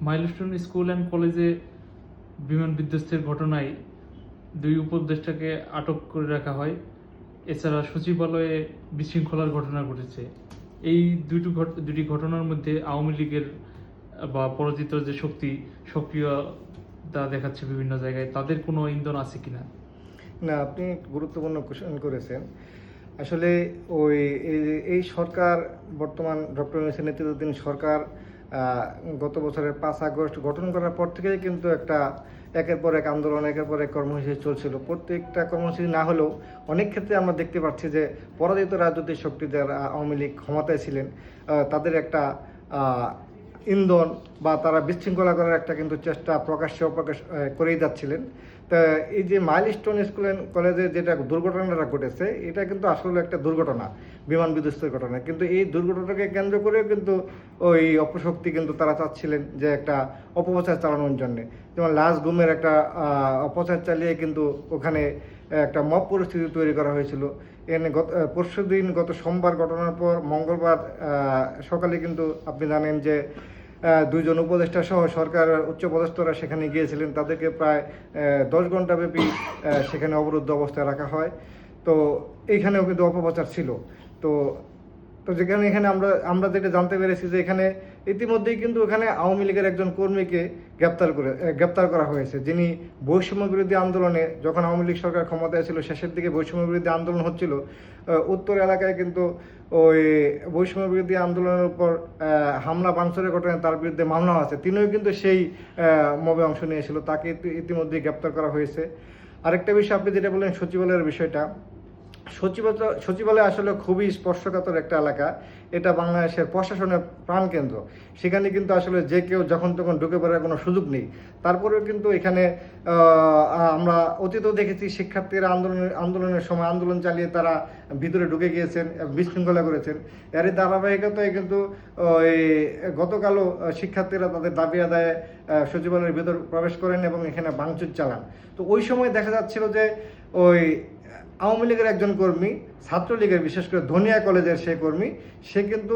Milestone school and কলেজে বিমান বিধ্বস্তের ঘটনায় 2 উপদেষ্টাকে আটক করে রাখা হয়। এছাড়া সচিবালয়ে বিশৃঙ্খলার ঘটনা ঘটেছে। এই দুটি ঘটনার মধ্যে আওয়ামী লীগের বা পরাজিত যে সক্রিয়তা দেখাচ্ছে বিভিন্ন জায়গায়, তাদের কোনো ইন্ধন আছে কিনা? না, আপনি গুরুত্বপূর্ণ কোশ্চেন করেছেন। আসলে এই সরকার, বর্তমান ডক্টর ইউনূসের নেতৃত্বাধীন সরকার গত বছরের 5 আগস্ট গঠন করার পর থেকেই কিন্তু একের পর এক আন্দোলন, একের পর এক কর্মসূচি চলছিল। প্রত্যেকটা কর্মসূচি না হলেও অনেক ক্ষেত্রে আমরা দেখতে পাচ্ছি যে পরাজিত রাজনৈতিক শক্তি যারা আওয়ামী লীগ ক্ষমতায় ছিলেন, তাদের একটা ইন্ধন বা তারা বিশৃঙ্খলা করার একটা কিন্তু চেষ্টা প্রকাশ্যে অপ্রকাশ করেই যাচ্ছিলেন। তা এই যে মাইলস্টোন স্কুল অ্যান্ড কলেজে যেটা দুর্ঘটনাটা ঘটেছে, এটা কিন্তু আসলে একটা দুর্ঘটনা, বিমান বিধ্বস্তের ঘটনা। কিন্তু এই দুর্ঘটনাকে কেন্দ্র করেও কিন্তু ওই অপশক্তি কিন্তু তারা চাচ্ছিলেন যে একটা অপপ্রচার চালানোর জন্যে। যেমন লাশ গুমের একটা অপচার চালিয়ে কিন্তু ওখানে একটা মব পরিস্থিতি তৈরি করা হয়েছিল। এখানে গত সোমবার ঘটনার পর মঙ্গলবার সকালে কিন্তু আপনি জানেন যে 2 জন উপদেষ্টা সহ সরকারের উচ্চপদস্থরা সেখানে গিয়েছিলেন। তাদেরকে প্রায় 10 ঘন্টা ব্যাপী সেখানে অবরুদ্ধ অবস্থায় রাখা হয়। তো এইখানেও কিন্তু অপপ্রচার ছিল। তো তো এখানে আমরা যেটা জানতে পেরেছি যে এখানে ইতিমধ্যেই কিন্তু এখানে আওয়ামী লীগের একজন কর্মীকে গ্রেপ্তার করা হয়েছে, যিনি বৈষম্য বিরোধী আন্দোলনে, যখন আওয়ামী লীগ সরকার ক্ষমতায় ছিল শেষের দিকে বৈষম্য বিরোধী আন্দোলন হচ্ছিল, উত্তর এলাকায় কিন্তু ওই বৈষম্য বিরোধী আন্দোলনের উপর হামলা ভাঙচুরের ঘটনায় তার বিরুদ্ধে মামলা আছে। তিনিও কিন্তু সেই মবে অংশ নিয়েছিল, তাকে ইতিমধ্যেই গ্রেপ্তার করা হয়েছে। আরেকটা বিষয় আপনি যেটা বললেন সচিবালয়ের বিষয়টা, সচিবালয় আসলে খুবই স্পর্শকাতর একটা এলাকা। এটা বাংলাদেশের প্রশাসনের প্রাণকেন্দ্র। সেখানে কিন্তু আসলে যে কেউ যখন তখন ঢুকে পড়ার কোনো সুযোগ নেই। তারপরেও কিন্তু এখানে আমরা অতীতেও দেখেছি শিক্ষার্থীরা আন্দোলনের সময় আন্দোলন চালিয়ে তারা ভিতরে ঢুকে গিয়েছেন, বিশৃঙ্খলা করেছেন। এরই ধারাবাহিকতায় কিন্তু গতকালও শিক্ষার্থীরা তাদের দাবি আদায়ে সচিবালয়ের ভিতর প্রবেশ করেন এবং এখানে ভাঙচুর চালান। তো ওই সময় দেখা যাচ্ছিল যে আওয়ামী লীগের একজন কর্মী, ছাত্রলীগের বিশেষ করে ধনিয়া কলেজের সে কর্মী, সে কিন্তু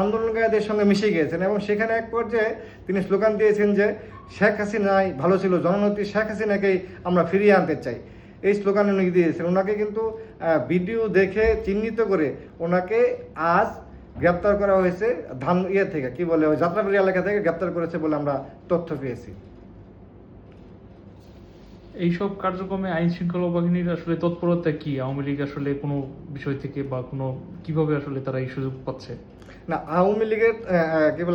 আন্দোলনকারীদের সঙ্গে মিশে গিয়েছেন এবং সেখানে এক পর্যায়ে তিনি স্লোগান দিয়েছেন যে শেখ হাসিনাই ভালো ছিল, জননেত্রী শেখ হাসিনাকেই আমরা ফিরিয়ে আনতে চাই। এই স্লোগান উনি দিয়েছেন। ওনাকে কিন্তু ভিডিও দেখে চিহ্নিত করে ওনাকে আজ গ্রেপ্তার করা হয়েছে থেকে ওই যাত্রাবাড়ি এলাকা থেকে গ্রেপ্তার করেছে বলে আমরা তথ্য পেয়েছি। এইসব কার্যক্রমে আইন শৃঙ্খলা বাহিনীর আসলে তৎপরতা কি? আওয়ামী লীগ আসলে কোনো বিষয় থেকে বা কোনো কিভাবে আসলে তারা এই সুযোগ পাচ্ছে? না, আওয়ামী লীগের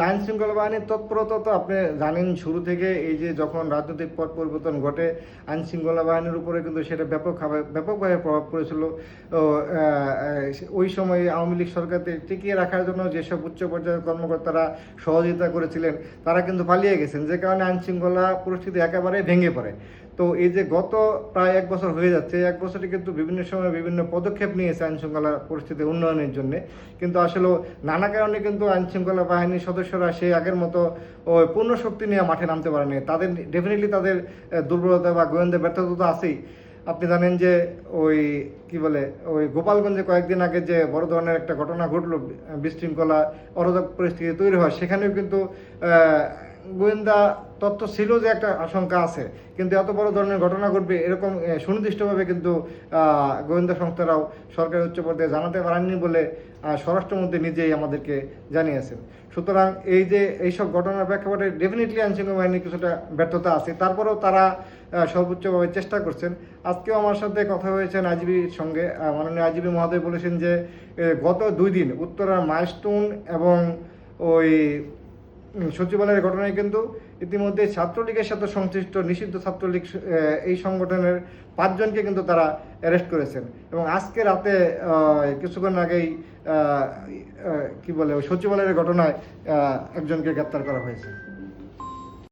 আইন শৃঙ্খলা বাহিনীর তৎপরতা তো আপনি জানেন শুরু থেকে, এই যে যখন রাজনৈতিক পট পরিবর্তন ঘটে আইন শৃঙ্খলা বাহিনীর উপরে কিন্তু সেটা ব্যাপকভাবে প্রভাব পড়েছিল। ওই সময় আওয়ামী লীগ সরকারকে টিকিয়ে রাখার জন্য যেসব উচ্চ পর্যায়ের কর্মকর্তারা সহযোগিতা করেছিলেন তারা কিন্তু পালিয়ে গেছেন, যে কারণে আইন শৃঙ্খলা পরিস্থিতি একেবারে ভেঙে পড়ে। তো এই যে গত প্রায় 1 বছর হয়ে যাচ্ছে, 1 বছরে কিন্তু বিভিন্ন সময় বিভিন্ন পদক্ষেপ নিয়েছে আইন শৃঙ্খলা পরিস্থিতি উন্নয়নের জন্য, কিন্তু আসলে নানা কারণে কিন্তু আইন শৃঙ্খলা বাহিনীর সদস্যরা সেই আগের মতো পূর্ণ শক্তি নিয়ে মাঠে নামতে পারেনি। তাদের তাদের দুর্বলতা বা গোয়েন্দা ব্যর্থতা তো আছেই। আপনি জানেন যে গোপালগঞ্জে কয়েকদিন আগে যে বড় ধরনের একটা ঘটনা ঘটলো, বিশৃঙ্খলা অরাজক পরিস্থিতি তৈরি হয়, সেখানেও কিন্তু গোয়েন্দা তথ্য ছিল যে একটা আশঙ্কা আছে, কিন্তু এত বড় ধরনের ঘটনা ঘটবে এরকম সুনির্দিষ্টভাবে কিন্তু গোয়েন্দা সংস্থারাও সরকারি উচ্চ পর্যায়ে জানাতে পারেননি বলে স্বরাষ্ট্রমন্ত্রী নিজেই আমাদেরকে জানিয়েছেন। সুতরাং এইসব ঘটনার প্রেক্ষাপটে ডেফিনেটলি আইনশৃঙ্খলা বাহিনীর কিছুটা ব্যর্থতা আছে, তারপরেও তারা সর্বোচ্চভাবে চেষ্টা করছেন। আজকেও আমার সাথে কথা হয়েছেন আইজিবির সঙ্গে, মাননীয় আইজিবি মহোদয় বলেছেন যে গত 2 দিন উত্তরার মাইলস্টোন এবং সচিবালয়ের ঘটনায় কিন্তু ইতিমধ্যে ছাত্রলীগের সাথে সংশ্লিষ্ট নিষিদ্ধ ছাত্রলীগ এই সংগঠনের 5 জনকে কিন্তু তারা অ্যারেস্ট করেছেন এবং আজকে রাতে কিছুক্ষণ আগেই সচিবালয়ের ঘটনায় একজনকে গ্রেপ্তার করা হয়েছে।